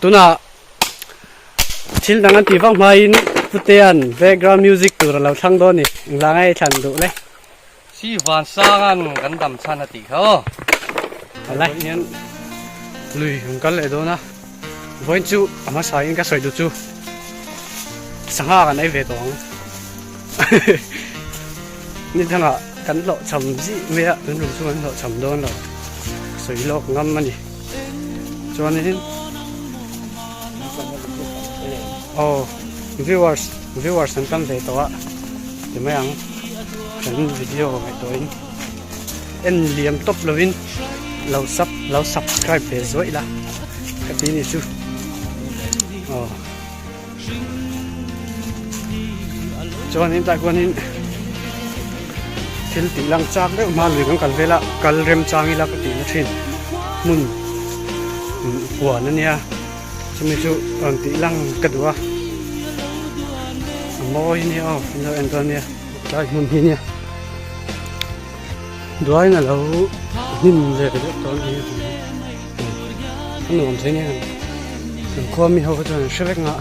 ตุน่ะทิลดังอันที่ฟังมาอินพุเตียน background music ตัวเราทั้งโดนนี่หลังไอ้ฉันดูเลยสีวานสร้างกันดำชันติเขาอะไรเนี่ยลุยกันเลยดูนะวันจูอามาสายก็สวยดูจูสังหากันไอ้เวทองนี่ทั้งอ่ะกันหล่อชำจีเมียเป็นรูปส่วนหล่อชำโดนหล่อสวยโลกงามมันนี่จวนนี้โอ้ viewers สันกันเวตัวเดี๋ยวไม่ยังฉันวิดีโอไปตัวนี้เอ็นเลี้ยมตบเลยเราsubscribe เพจไว้ละกับที่นี่ชูอ๋อจวนนี้แต่กว่านี้ทิลติลังจากเรื่องมาหรือกันเวลากันเริ่มจางอีละก็ตีนะทินมุนหัวนั่นเนี่ยจะมีชูติลังกระดัวมอยเนี่ยอ๋อเราเอ็นตัวเนี่ยได้มุนที่เนี่ยด้วยนะเรานิ่มเลยตอนนี้ขนมใช่เนี่ยความมีเขาก็จะเชื่อว่า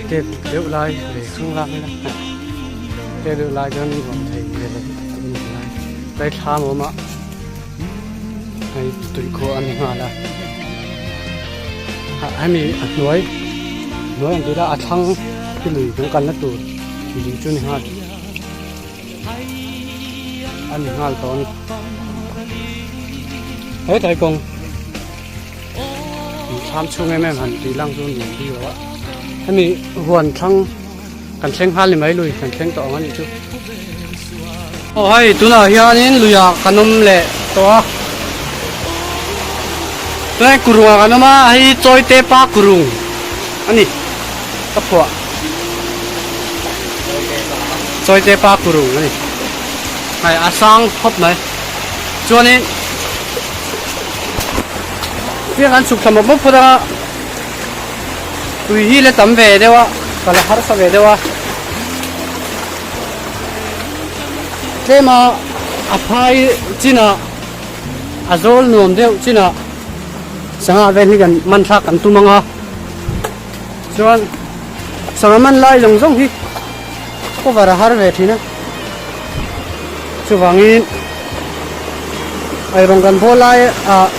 เก็บเดี๋ยวลายเลยข้างล่างนี่นะเดี๋ยวลายจนผมไทยเลยได้ทำออกมาให้ตุยโคอันนี้มาละให้มีหน่วยอันที่ได้อัดทั้งที่เหลือของกันและตัวที่เหลือจุดนี้ฮะอันนี้ฮะตอนเฮ้ยใจกงทำช่วงแม่หันตีล่างช่วงอยู่ที่ว่าอันนี้หวนทั้งกันเช็งฮันหรือไม่ลุยกันเช็งต่อมันอีกชุดโอ้ยตัวน่ะเฮียนี่ลุยขนมเละตัวนี้กรุงกันมาให้จอยเตปากรุงอันนี้ตะพัวจอยเตปากรุงอันนี้ไอ้อาซังครบไหมช่วงนี้เรื่องการสุขสมบูรณ์พอดีตุยฮีเลตั้มเวเดวะกัลฮาร์สเวเดวะเทมาอภัยจีน่าอาโซลนุ่มเดียวจีน่าสังหารเวนี่กันมันทักกันตุ้มังอ่ะส่วนสังหารมันไล่ลงส่งที่ก็ว่าฮาร์เวทีนะช่วงนี้ไอ้โรงกันพอไล่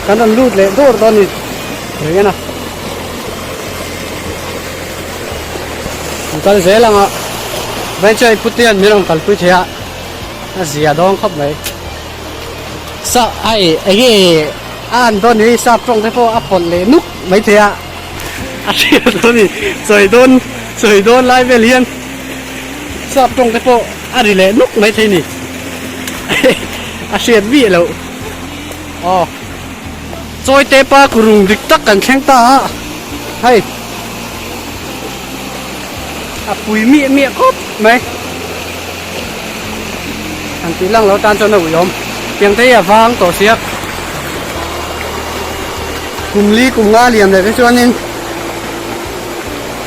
กันดันรูดเลยโดดตอนนี้เห็นนะกันเสียแล้วอ่ะเว้นใจพุทธิอันมีลงกันพุทธิอ่ะเสียดองครับไหมซะไอ้เงี้ยอันตอนนี้ซาตรงที่พออัปปนเลยนุกไม่เทียอาเสียตอนนี้สวยโดนไล่ไปเลี้ยงซาตรงที่พออะไรเลยนุกไม่เทียนี่อาเสียวิ่งแล้วอ๋อจอยเตปากรุงดิกตักกันแข่งตาให้ปุ๋ยเมียครบไหมอันที่ล่างเราตานจนหนุ่ยอมเพียงแต่ฟังต่อเสียกลุ่มลีกลุ่มงาเหลี่ยมเลยก็ช่วงนี้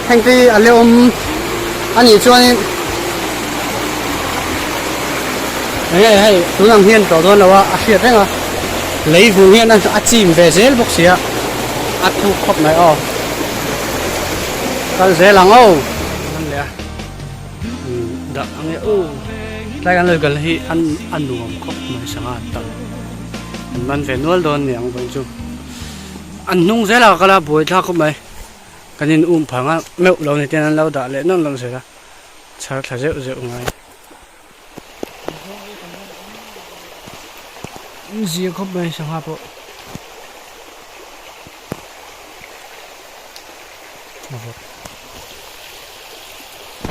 แห่งที่อันเลี้ยมอันนี้ช่วงนี้ให้ตัวนังเฮียนต่อตัวเราว่าอาเซียนได้ไหมlấy vùng hiện đang ăn chìm về dễ bốc xía ăn thu khóc này ô cái dễ lắng ô ăn lẹ đặng ăn lẹ ô đây ăn lời gần hi ăn đủ khóc này sáng ăn tận mình phải nuôi đòn nhàng vậy chứ ăn nung dễ là cái là buổi thao khóc này cái nên phẳng á mẹo lâu này tiền lâu đã lẽ nó lâu rồi đó chắc là dễ ngay gì không biết sao hả bộ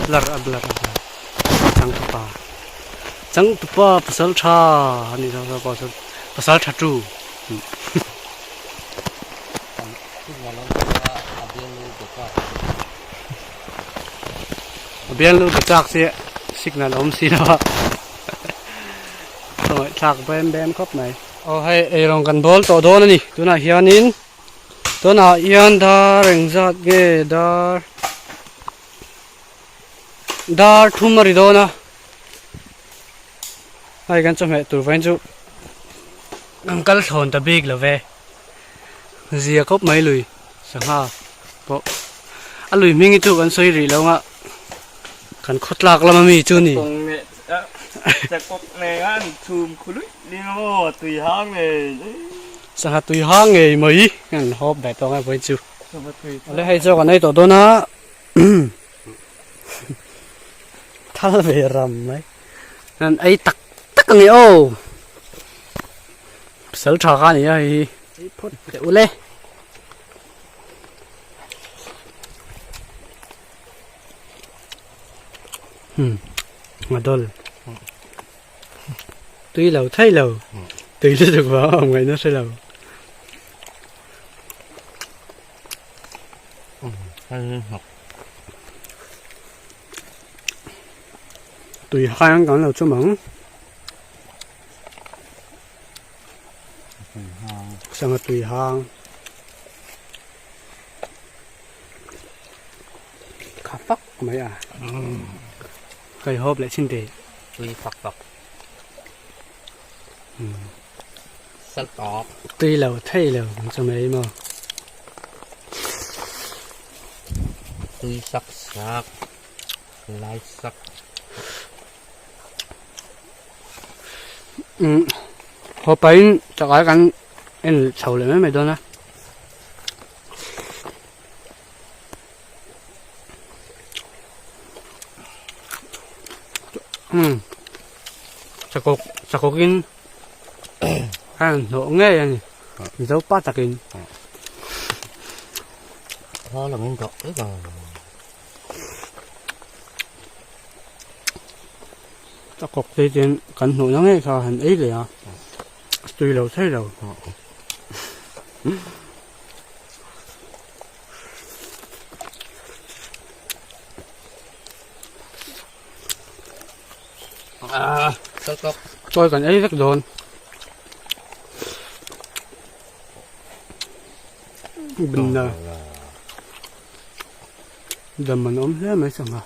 blur chẳng tupa pasal cha ni sao pasal cha tu biar lu becak sih signal om sih dahฉากแบมครบไหนเอาให้ไอรองกันบอลต่อโดนนี่ตัวน่ะเฮียนินตัวน่ะเฮียนดาเริงจัดเกดาทุ่มมาริโดนะไอ้กันจะแม่ตัวแฟนจูอังกัลโซนตะบีกเลยเว้ zia khop mai lui sang ha po a lui mingi tu kan soi ri lo nga kan khotlak lama mi chu ni ตรงเนี่ยจะกบในงานทูมคุลุยนี่โอ้ตุยห้างเลย sang ha tui hang nge mai kan hop dai to nga poi chu สมัตุย le hai cho kan ai to do na thal ve ram mai nan ai tak tak ni o sel tha ka ni ai phot te u le ngadol tui lâu thay lâu tui sẽ được vào ngày nó sẽ lâu tùy hai ăn còn lâu cho mỏng sang là tùy hang khá phắc mấy à cây hộp lại xin đề tùy phật phật sắt tọt tùy lâu thay lâu cho mấy mà tùy sắc sắc lái sắc hộp bánh cho cái cắn em sầu lại mấy mày đó nè chắc có kinh ăn nổ nghe anh thì đâu bắt chắc kinh đó là miếng gọt đấy rồi chắc có cái chuyện cần nổ nó nghe sao hành ấy rồi à tùy lâu thấy lâu sắt tọt tôi cần ấy rất đồn bình là đầm mình ốm thế mấy sao mà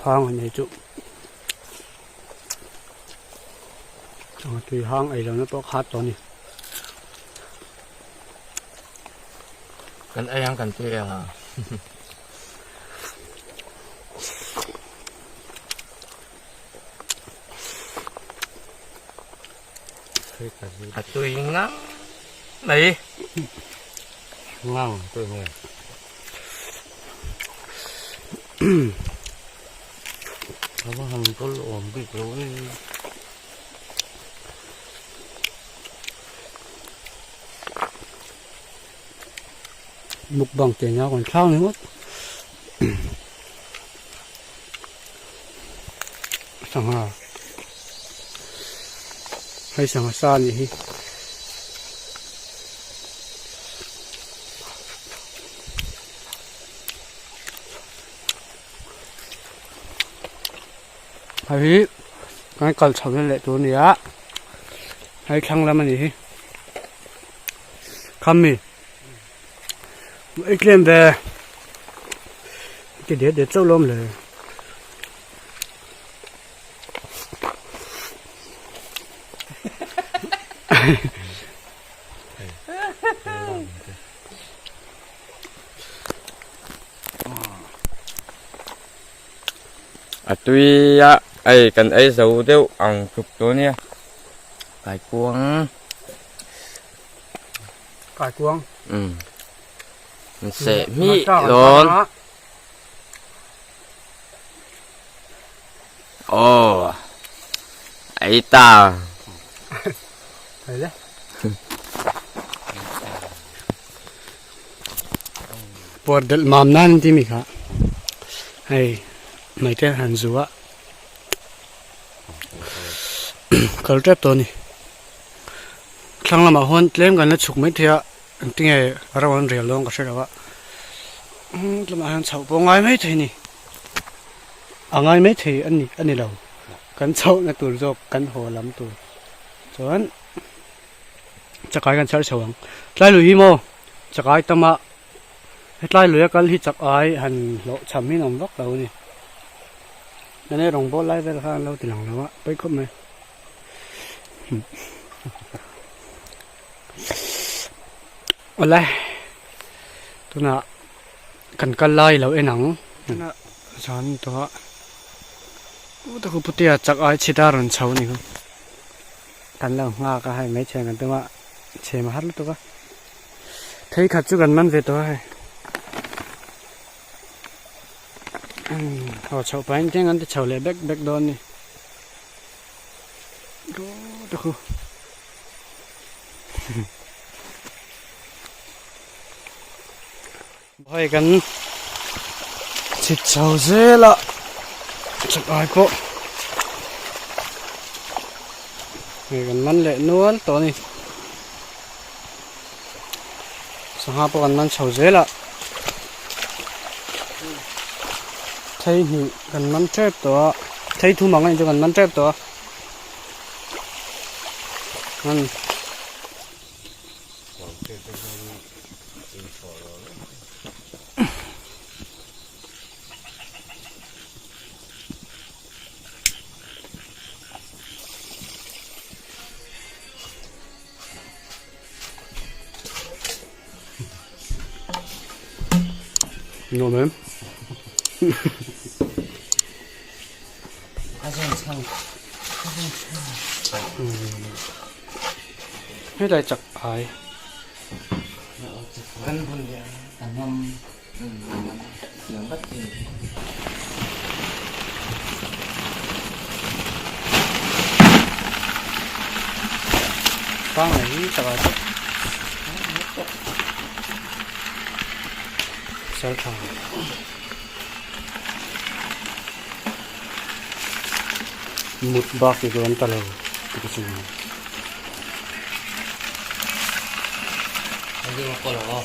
hoang ở này chú trong tùy hoang ấy là nó có khát to nè cần ai ăn cần tùy à tùy ngắm này ngon tùy nghe nó có hàng có lộn bị lỗi mục bằng tiền nhau còn sao nữa mất sang hà hay sang hà san gì hay cái cần sầu lên lạiตัวนี้อะให้ครั้งละมันนี่คำมีไอ้เกลียนแบบเดี๋ยวเจ้าล้มเลยตุยอะไอ้กันไอ้เสาเดียวอังทุกตัวเนี่ย cải cuống กายกวง mình sẽ mị luôn ồ ấy ta ไปเลยปวดเดลมามนั่นที่มีค่ะให้ไม่ได้หันซัวเขาเจ็บตัวนี่ครั้งละมาหอนเล่มกันแล้วฉุกไม่เทียที่ไงเราวันเรียนลงก็ใช่แล้วว่าละมาหันเฉาปงไงไม่ทีนี่อ่างไงไม่ทีอันนี้เรากันเฉาในตัวจบกันหัวลำตัวส่วนจะกลายกันเฉาเฉาวังไล่ลุยโมจะกลายตมาไล่ลุยกันที่จักไอหันโลฉ่ำให้น้องล็อกเรานี่นั่นนี่รองโบไล่ไปข้างเราติดหลังแล้ววะไปครบไหม อะไรตัวน่ะกันกันไล่แล้วไอ้หนังน่ะฉันตัวตัวคือพุทธิยจักไอชิดารันเช้านี่คือกันแล้วงาก็ให้ไม่เชงกันตัวว่าเชมาฮัดตัวก็เทขัดจุกันมันเวตัวให้เอาเช้าไปจริงๆกันจะเช้าเลยแบกโดนนี่ตัวคือไปกันชิดเช้าเสียละจักไอ้พวกไปกันมันเละนวลตัวนี้สหปกันมันเช้าเสียละใช้หิกันมันเจ็บตัวใช้ทุ่มมังจะกันมันเจ็บตัวมันโน้มมั้ยให้ได้จักไอกันคนเดียวแต่น้ำเหลืองบัดจริงฟังไหนจักไอเสียทางมุดบักอีกแล้วตลอดทุกสิ่งอันนี้มันก็แล้ว